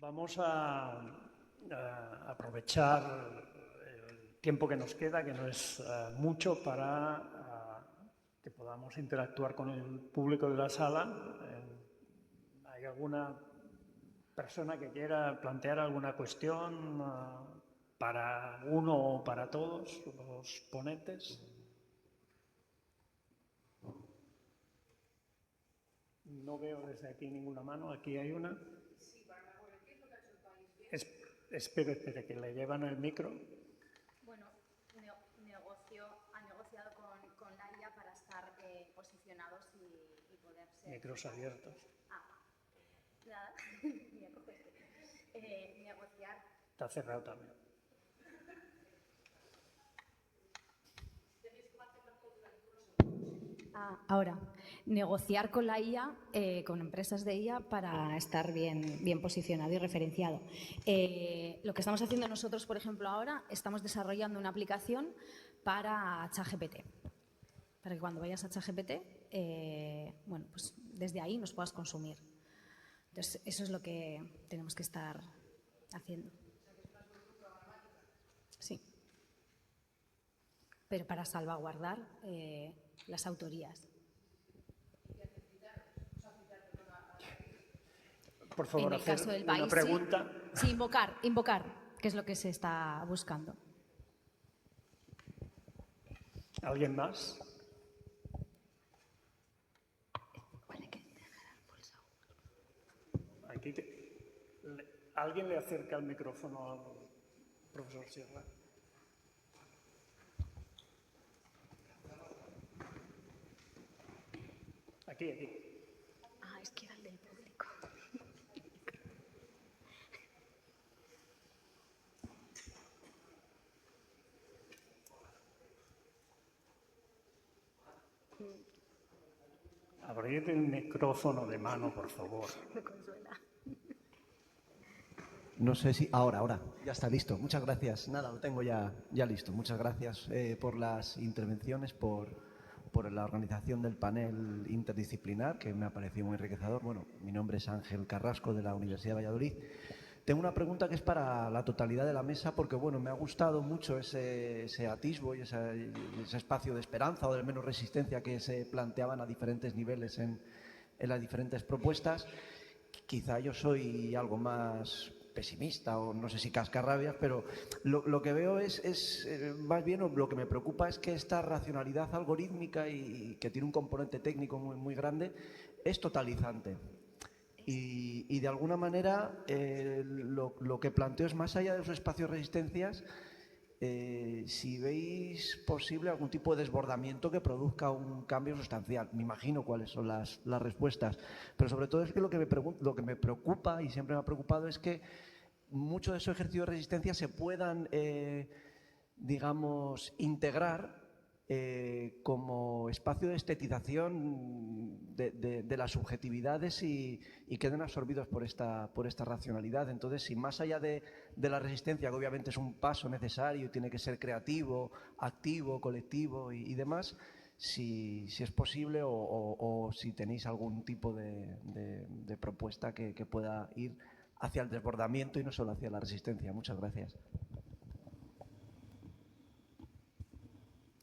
Vamos a aprovechar el tiempo que nos queda, que no es mucho, para que podamos interactuar con el público de la sala. ¿Hay alguna persona que quiera plantear alguna cuestión para uno o para todos los ponentes? No veo desde aquí ninguna mano. Aquí hay una. Espere, que le llevan el micro. Bueno, ha negociado con la IA para estar posicionados y poder ser... Micros abiertos. Nada, negociar. Está cerrado también. Ahora, negociar con la IA, con empresas de IA, para estar bien posicionado y referenciado. Lo que estamos haciendo nosotros, por ejemplo, ahora, estamos desarrollando una aplicación para ChatGPT. Para que cuando vayas a ChatGPT, bueno, pues desde ahí nos puedas consumir. Entonces, eso es lo que tenemos que estar haciendo. Sí. Pero para salvaguardar las autorías. Por favor, en el caso del una país, pregunta. Sí, invocar, que es lo que se está buscando. ¿Alguien más? ¿Alguien le acerca el micrófono al profesor Sierra? Aquí. Es que era el del público. Abrid el micrófono de mano, por favor. Me consuela. No sé si... Ahora. Ya está listo. Muchas gracias. Nada, lo tengo ya listo. Muchas gracias por las intervenciones, por la organización del panel interdisciplinar, que me ha parecido muy enriquecedor. Bueno, mi nombre es Ángel Carrasco, de la Universidad de Valladolid. Tengo una pregunta que es para la totalidad de la mesa, porque bueno, me ha gustado mucho ese atisbo y ese espacio de esperanza o de menos resistencia que se planteaban a diferentes niveles en las diferentes propuestas. Quizá yo soy algo más pesimista o no sé si cascarrabias, pero lo que veo es más bien, lo que me preocupa es que esta racionalidad algorítmica y que tiene un componente técnico muy, muy grande es totalizante. Y de alguna manera lo que planteo es, más allá de los espacios de resistencias, si veis posible algún tipo de desbordamiento que produzca un cambio sustancial. Me imagino cuáles son las respuestas, pero sobre todo es que lo que me preocupa y siempre me ha preocupado es que muchos de esos ejercicios de resistencia se puedan, digamos, integrar como espacio de estetización de las subjetividades y queden absorbidos por esta racionalidad. Entonces, si más allá de la resistencia, que obviamente es un paso necesario y tiene que ser creativo, activo, colectivo y demás, si es posible o si tenéis algún tipo de propuesta que pueda ir hacia el desbordamiento y no solo hacia la resistencia. Muchas gracias.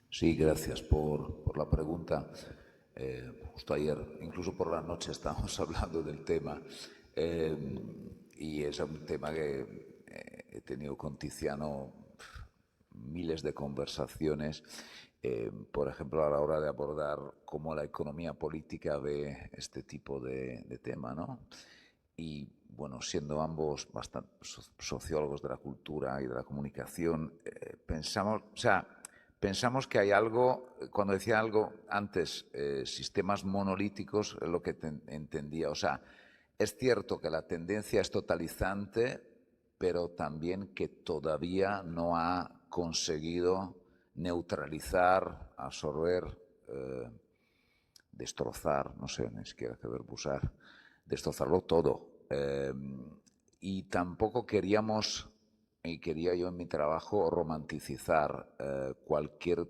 Sí, gracias por la pregunta. Justo ayer, incluso por la noche, estábamos hablando del tema y es un tema que he tenido con Tiziano miles de conversaciones, por ejemplo, a la hora de abordar cómo la economía política ve este tipo de tema, ¿no? Y, bueno, siendo ambos bastante sociólogos de la cultura y de la comunicación, pensamos que hay algo, cuando decía algo antes, sistemas monolíticos, es lo que entendía. O sea, es cierto que la tendencia es totalizante, pero también que todavía no ha conseguido neutralizar, absorber, destrozar, no sé, ni siquiera qué verbo usar, destrozarlo todo. Y tampoco queríamos, y quería yo en mi trabajo, romanticizar cualquier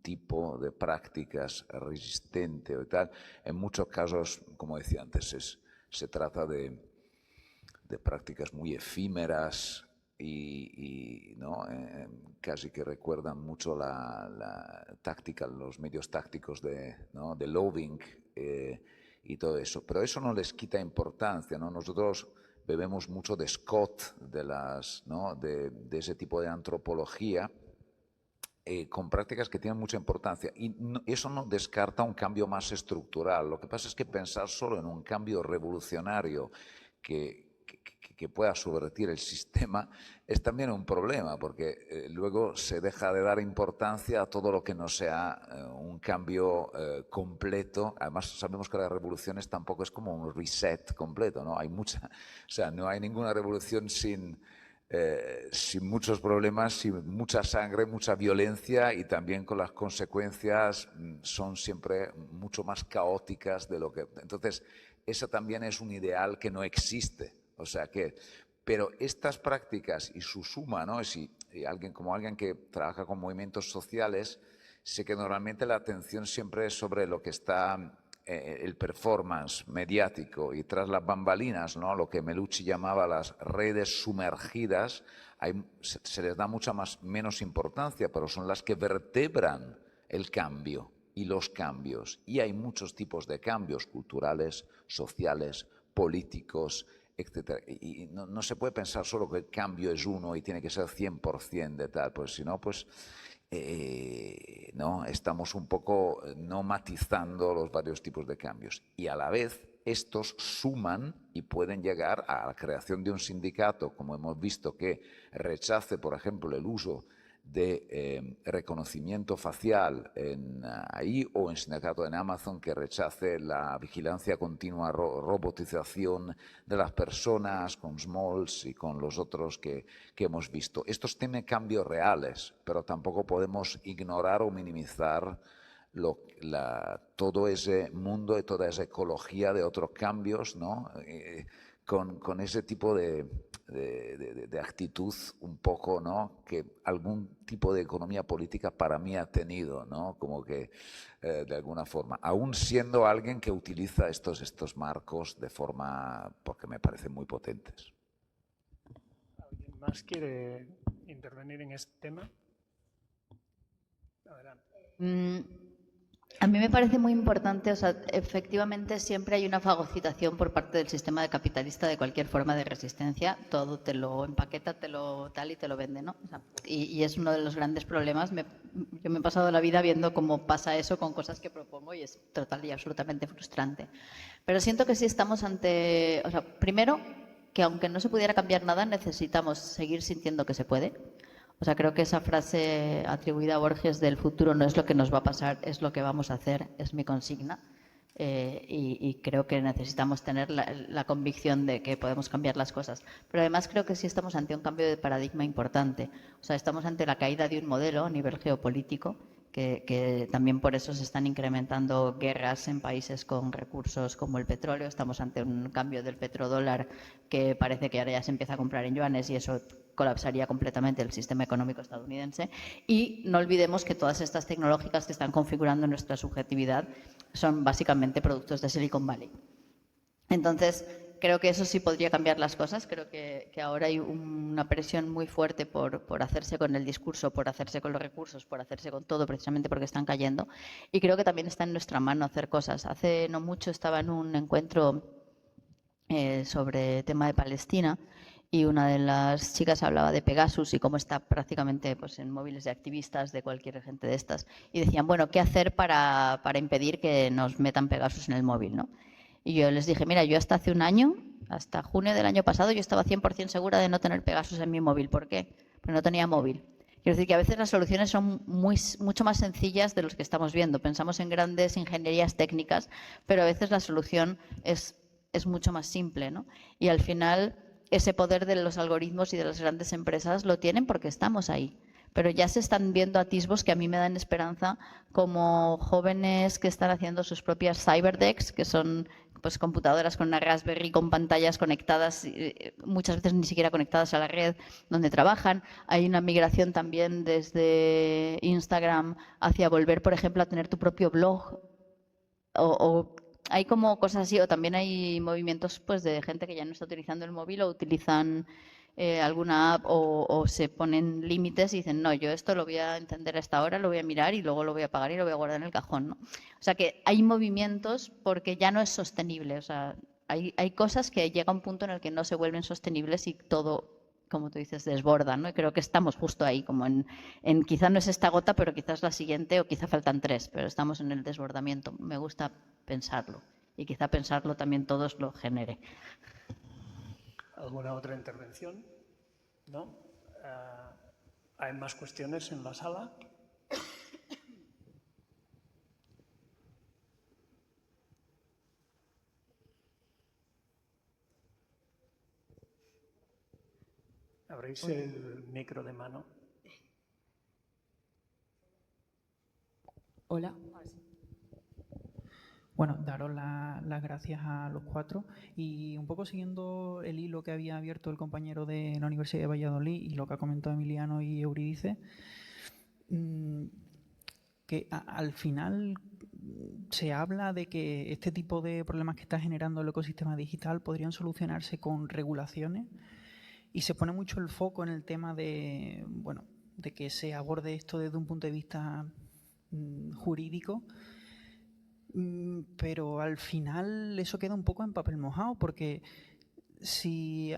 tipo de prácticas resistente o tal. En muchos casos, como decía antes, se trata de de prácticas muy efímeras y ¿no? Casi que recuerdan mucho la táctica, los medios tácticos ¿no? de lobbying y todo eso. Pero eso no les quita importancia, ¿no? Nosotros bebemos mucho de Scott, ¿no? de ese tipo de antropología, con prácticas que tienen mucha importancia. Y eso no descarta un cambio más estructural. Lo que pasa es que pensar solo en un cambio revolucionario que pueda subvertir el sistema es también un problema, porque luego se deja de dar importancia a todo lo que no sea un cambio completo. Además, sabemos que las revoluciones tampoco es como un reset completo, ¿no? Hay mucha, o sea, no hay ninguna revolución sin muchos problemas, sin mucha sangre, mucha violencia, y también con las consecuencias son siempre mucho más caóticas de lo que... Entonces, esa también es un ideal que no existe. O sea que, pero estas prácticas y su suma, ¿no? Alguien que trabaja con movimientos sociales, sé que normalmente la atención siempre es sobre lo que está el performance mediático, y tras las bambalinas, ¿no? Lo que Melucci llamaba las redes sumergidas, se les da menos importancia, pero son las que vertebran el cambio y los cambios. Y hay muchos tipos de cambios culturales, sociales, políticos, etcétera. Y no se puede pensar solo que el cambio es uno y tiene que ser 100% de tal, pues si no, pues no, estamos un poco no matizando los varios tipos de cambios. Y a la vez estos suman y pueden llegar a la creación de un sindicato, como hemos visto, que rechace, por ejemplo, el uso de reconocimiento facial ahí, o en sindicato en Amazon que rechace la vigilancia continua, robotización de las personas con Smalls y con los otros que hemos visto. Estos tienen cambios reales, pero tampoco podemos ignorar o minimizar todo ese mundo y toda esa ecología de otros cambios, ¿no? Con ese tipo de actitud un poco, ¿no? Que algún tipo de economía política para mí ha tenido, ¿no? Como que de alguna forma, aún siendo alguien que utiliza estos marcos de forma, porque me parecen muy potentes. ¿Alguien más quiere intervenir en este tema? Adelante. A mí me parece muy importante, o sea, efectivamente siempre hay una fagocitación por parte del sistema capitalista de cualquier forma de resistencia. Todo te lo empaqueta, te lo tal y te lo vende, ¿no? O sea, y es uno de los grandes problemas. Yo me he pasado la vida viendo cómo pasa eso con cosas que propongo y es total y absolutamente frustrante. Pero siento que sí estamos ante, o sea, primero, que aunque no se pudiera cambiar nada, necesitamos seguir sintiendo que se puede. O sea, creo que esa frase atribuida a Borges del futuro no es lo que nos va a pasar, es lo que vamos a hacer, es mi consigna. Y creo que necesitamos tener la convicción de que podemos cambiar las cosas. Pero además creo que sí estamos ante un cambio de paradigma importante. O sea, estamos ante la caída de un modelo a nivel geopolítico, que también por eso se están incrementando guerras en países con recursos como el petróleo. Estamos ante un cambio del petrodólar que parece que ahora ya se empieza a comprar en yuanes y eso colapsaría completamente el sistema económico estadounidense. Y no olvidemos que todas estas tecnológicas que están configurando nuestra subjetividad son básicamente productos de Silicon Valley. Entonces, creo que eso sí podría cambiar las cosas. Creo que ahora hay una presión muy fuerte por hacerse con el discurso, por hacerse con los recursos, por hacerse con todo, precisamente porque están cayendo. Y creo que también está en nuestra mano hacer cosas. Hace no mucho estaba en un encuentro sobre tema de Palestina, y una de las chicas hablaba de Pegasus y cómo está prácticamente pues, en móviles de activistas, de cualquier gente de estas. Y decían, bueno, ¿qué hacer para impedir que nos metan Pegasus en el móvil, ¿no? Y yo les dije, mira, yo hasta hace un año, hasta junio del año pasado, yo estaba 100% segura de no tener Pegasus en mi móvil. ¿Por qué? Porque no tenía móvil. Quiero decir que a veces las soluciones son mucho más sencillas de lo que estamos viendo. Pensamos en grandes ingenierías técnicas, pero a veces la solución es mucho más simple, ¿no? Y al final ese poder de los algoritmos y de las grandes empresas lo tienen porque estamos ahí. Pero ya se están viendo atisbos que a mí me dan esperanza, como jóvenes que están haciendo sus propias cyberdecks, que son pues computadoras con una Raspberry, con pantallas conectadas, muchas veces ni siquiera conectadas a la red donde trabajan. Hay una migración también desde Instagram hacia volver, por ejemplo, a tener tu propio blog o hay como cosas así, o también hay movimientos pues de gente que ya no está utilizando el móvil o utilizan alguna app o se ponen límites y dicen, no, yo esto lo voy a encender a esta hora, lo voy a mirar y luego lo voy a apagar y lo voy a guardar en el cajón, ¿no? O sea que hay movimientos porque ya no es sostenible. O sea, hay cosas que llega a un punto en el que no se vuelven sostenibles y todo, como tú dices, desborda, ¿no? Y creo que estamos justo ahí, como en quizá no es esta gota, pero quizás la siguiente o quizá faltan 3, pero estamos en el desbordamiento. Me gusta pensarlo y quizá pensarlo también todos lo genere. ¿Alguna otra intervención? ¿No? ¿Hay más cuestiones en la sala? ¿Abréis el micro de mano? Hola. Bueno, daros las gracias a los 4 y un poco siguiendo el hilo que había abierto el compañero de la Universidad de Valladolid y lo que ha comentado Emiliano y Eurídice, que al final se habla de que este tipo de problemas que está generando el ecosistema digital podrían solucionarse con regulaciones y se pone mucho el foco en el tema de, bueno, de que se aborde esto desde un punto de vista jurídico. Pero al final eso queda un poco en papel mojado, porque si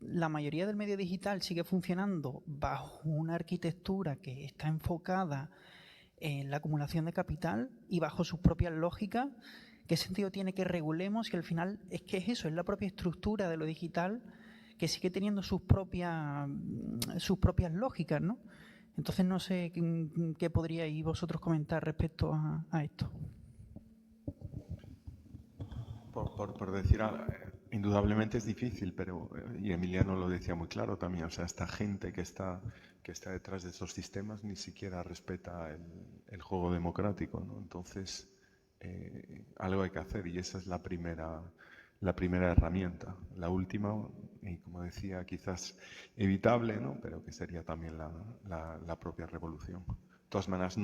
la mayoría del medio digital sigue funcionando bajo una arquitectura que está enfocada en la acumulación de capital y bajo sus propias lógicas, ¿qué sentido tiene que regulemos? Y al final es que es eso, es la propia estructura de lo digital que sigue teniendo sus propias lógicas, ¿no? Entonces no sé qué podríais vosotros comentar respecto a esto. Por decir, indudablemente es difícil, pero, y Emiliano lo decía muy claro también, o sea, esta gente que está detrás de esos sistemas ni siquiera respeta el juego democrático, ¿no? Entonces, algo hay que hacer y esa es la primera herramienta. La última, y como decía, quizás evitable, ¿no? Pero que sería también la propia revolución. De todas maneras,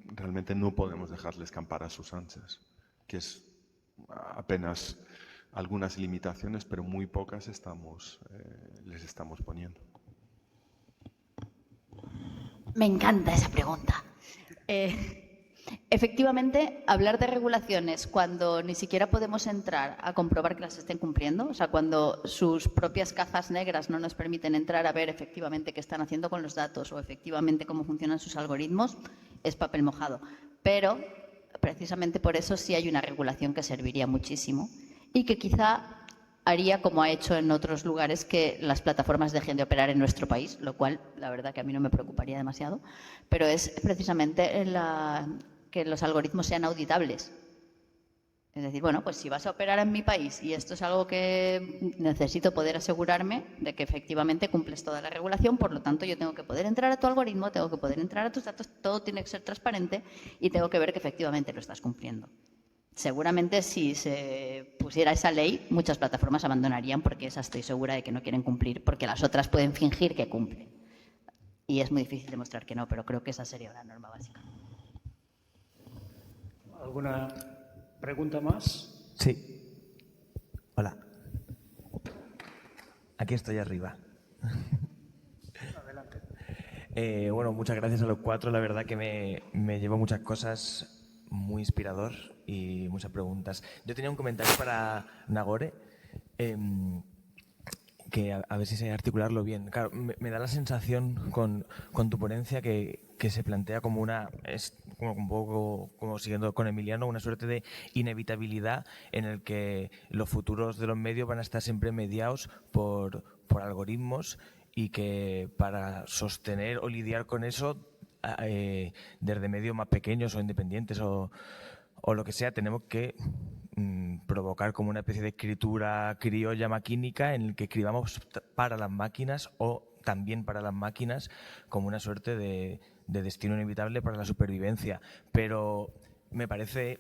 realmente no podemos dejarles campar a sus anchas, que es apenas algunas limitaciones, pero muy pocas les estamos poniendo. Me encanta esa pregunta. Efectivamente, hablar de regulaciones cuando ni siquiera podemos entrar a comprobar que las estén cumpliendo, o sea, cuando sus propias cajas negras no nos permiten entrar a ver efectivamente qué están haciendo con los datos o efectivamente cómo funcionan sus algoritmos, es papel mojado. Pero precisamente por eso sí hay una regulación que serviría muchísimo y que quizá haría como ha hecho en otros lugares que las plataformas dejen de operar en nuestro país, lo cual la verdad que a mí no me preocuparía demasiado, pero es precisamente que los algoritmos sean auditables. Es decir, bueno, pues si vas a operar en mi país y esto es algo que necesito poder asegurarme de que efectivamente cumples toda la regulación, por lo tanto yo tengo que poder entrar a tu algoritmo, tengo que poder entrar a tus datos, todo tiene que ser transparente y tengo que ver que efectivamente lo estás cumpliendo. Seguramente si se pusiera esa ley, muchas plataformas abandonarían porque esa estoy segura de que no quieren cumplir, porque las otras pueden fingir que cumplen. Y es muy difícil demostrar que no, pero creo que esa sería una norma básica. ¿Alguna pregunta más? Sí. Hola. Aquí estoy arriba. Adelante. Bueno, muchas gracias a los 4. La verdad que me llevo muchas cosas, muy inspirador y muchas preguntas. Yo tenía un comentario para Nagore, que a ver si sé articularlo bien. Claro, me da la sensación con tu ponencia que se plantea como un poco como siguiendo con Emiliano, una suerte de inevitabilidad en el que los futuros de los medios van a estar siempre mediados por algoritmos y que para sostener o lidiar con eso desde medios más pequeños o independientes o lo que sea, tenemos que provocar como una especie de escritura criolla maquínica en el que escribamos para las máquinas o también para las máquinas como una suerte de destino inevitable para la supervivencia. Pero me parece,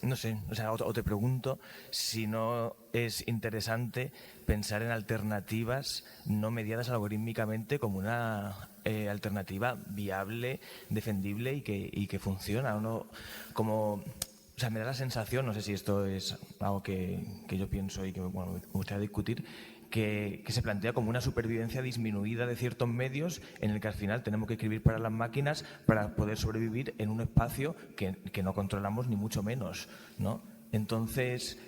no sé, o sea, o te pregunto si no es interesante pensar en alternativas no mediadas algorítmicamente como una alternativa viable, defendible y que funciona, ¿no? Como, o O sea, me da la sensación, no sé si esto es algo que yo pienso y que bueno, me gustaría discutir, que se plantea como una supervivencia disminuida de ciertos medios en el que al final tenemos que escribir para las máquinas para poder sobrevivir en un espacio que no controlamos ni mucho menos, ¿no? Entonces,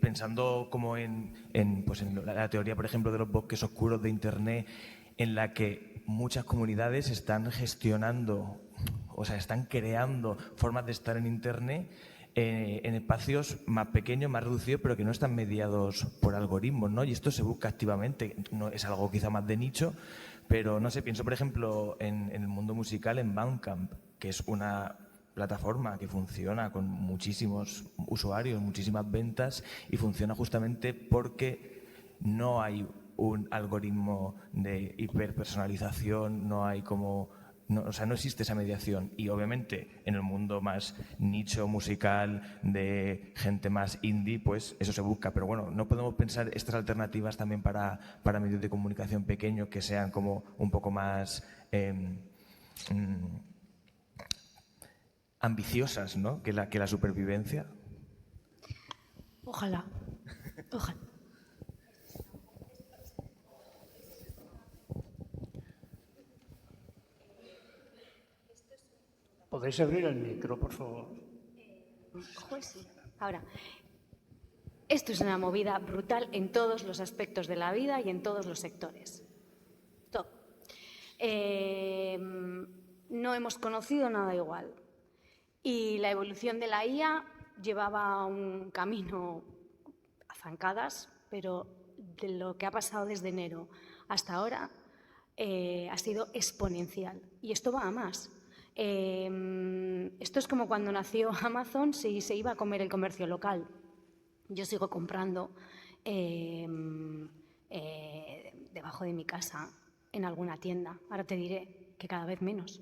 pensando como en la teoría, por ejemplo, de los bosques oscuros de Internet, en la que muchas comunidades están gestionando, o sea, están creando formas de estar en Internet en espacios más pequeños, más reducidos, pero que no están mediados por algoritmos, ¿no? Y esto se busca activamente. No, es algo quizá más de nicho, pero no sé, pienso por ejemplo en el mundo musical, en Bandcamp, que es una plataforma que funciona con muchísimos usuarios, muchísimas ventas, y funciona justamente porque no hay un algoritmo de hiperpersonalización, no hay como... No, o sea, no existe esa mediación, y obviamente en el mundo más nicho musical de gente más indie, pues eso se busca. Pero bueno, no podemos pensar estas alternativas también para medios de comunicación pequeños que sean como un poco más ambiciosas, ¿no? que la supervivencia. Ojalá, ojalá. ¿Podéis abrir el micro, por favor? Pues sí. Ahora, esto es una movida brutal en todos los aspectos de la vida y en todos los sectores. Todo. No hemos conocido nada igual. Y la evolución de la IA llevaba un camino a zancadas, pero de lo que ha pasado desde enero hasta ahora ha sido exponencial. Y esto va a más. Esto es como cuando nació Amazon, si se iba a comer el comercio local. Yo sigo comprando debajo de mi casa en alguna tienda. Ahora te diré que cada vez menos.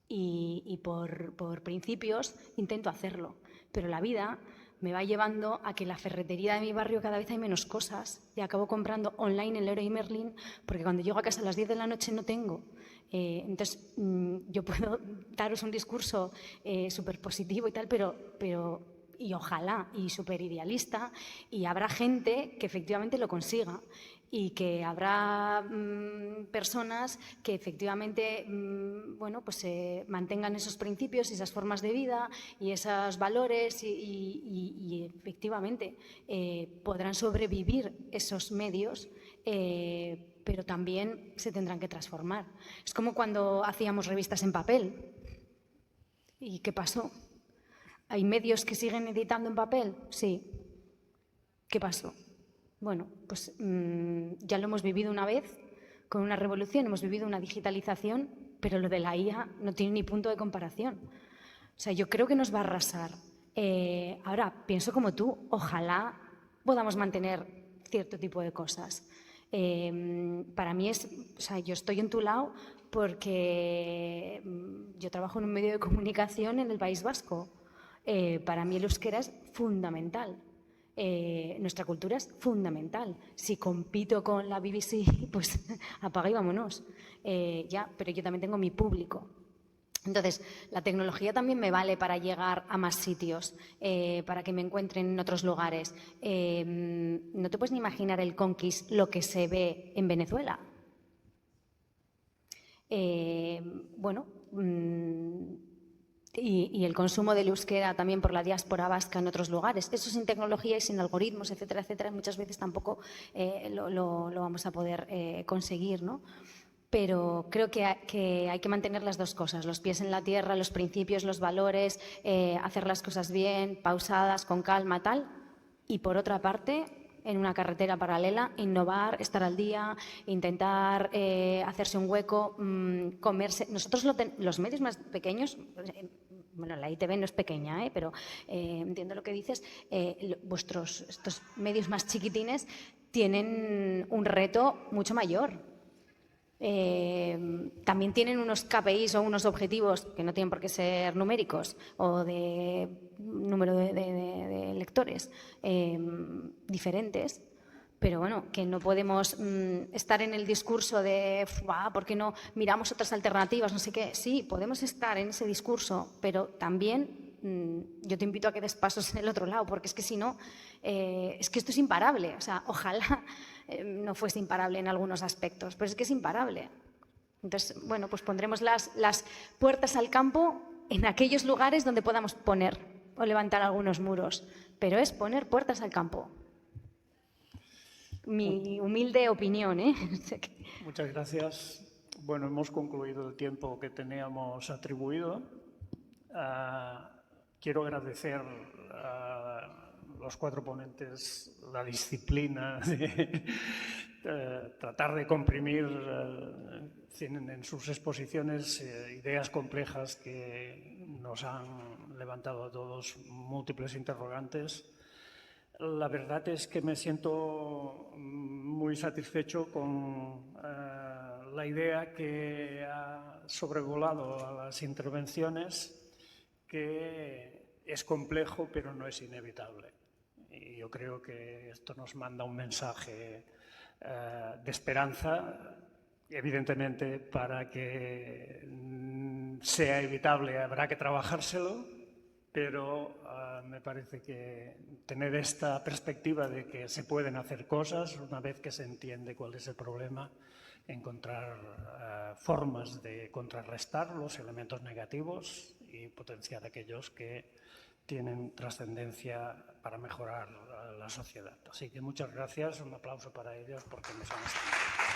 Y por principios intento hacerlo. Pero la vida me va llevando a que en la ferretería de mi barrio cada vez hay menos cosas y acabo comprando online en Leroy Merlin porque cuando llego a casa a las 10 de la noche no tengo. Entonces, yo puedo daros un discurso súper positivo y tal, pero y ojalá, y súper idealista, y habrá gente que efectivamente lo consiga y que habrá personas que efectivamente pues, mantengan esos principios y esas formas de vida y esos valores y efectivamente podrán sobrevivir esos medios, pero también se tendrán que transformar. Es como cuando hacíamos revistas en papel. ¿Y qué pasó? ¿Hay medios que siguen editando en papel? Sí. ¿Qué pasó? Bueno, pues ya lo hemos vivido una vez con una revolución, hemos vivido una digitalización, pero lo de la IA no tiene ni punto de comparación. O sea, yo creo que nos va a arrasar. Ahora, pienso como tú, ojalá podamos mantener cierto tipo de cosas. Para mí yo estoy en tu lado porque yo trabajo en un medio de comunicación en el País Vasco. Para mí el euskera es fundamental. Nuestra cultura es fundamental. Si compito con la BBC, pues apaga y vámonos. Pero yo también tengo mi público. Entonces, la tecnología también me vale para llegar a más sitios, para que me encuentren en otros lugares. No te puedes ni imaginar el Conquist, lo que se ve en Venezuela. Y el consumo del euskera también por la diáspora vasca en otros lugares. Eso sin tecnología y sin algoritmos, etcétera, etcétera, muchas veces tampoco lo vamos a poder conseguir, ¿no? Pero creo que hay que mantener las dos cosas, los pies en la tierra, los principios, los valores, hacer las cosas bien, pausadas, con calma, tal. Y por otra parte, en una carretera paralela, innovar, estar al día, intentar hacerse un hueco, comerse. Nosotros los medios más pequeños, bueno, la ITV no es pequeña, pero entiendo lo que dices, estos medios más chiquitines tienen un reto mucho mayor. También tienen unos KPIs o unos objetivos que no tienen por qué ser numéricos o de número de lectores diferentes, pero bueno, que no podemos estar en el discurso de ¿por qué no miramos otras alternativas? No sé qué. Sí, podemos estar en ese discurso, pero también yo te invito a que des pasos en el otro lado, porque es que si no, es que esto es imparable. O sea, ojalá no fuese imparable en algunos aspectos, pero es que es imparable. Entonces, bueno, pues pondremos las puertas al campo en aquellos lugares donde podamos poner o levantar algunos muros, pero es poner puertas al campo. Mi humilde opinión, ¿eh? Muchas gracias. Bueno, hemos concluido el tiempo que teníamos atribuido. Quiero agradecer a los 4 ponentes la disciplina de tratar de comprimir en sus exposiciones ideas complejas que nos han levantado a todos múltiples interrogantes. La verdad es que me siento muy satisfecho con la idea que ha sobrevolado a las intervenciones, que es complejo pero no es inevitable. Y yo creo que esto nos manda un mensaje de esperanza. Evidentemente, para que sea evitable habrá que trabajárselo, pero me parece que tener esta perspectiva de que se pueden hacer cosas una vez que se entiende cuál es el problema, encontrar formas de contrarrestar los elementos negativos y potenciar aquellos que tienen trascendencia para mejorar la sociedad. Así que muchas gracias, un aplauso para ellos porque nos han estimado.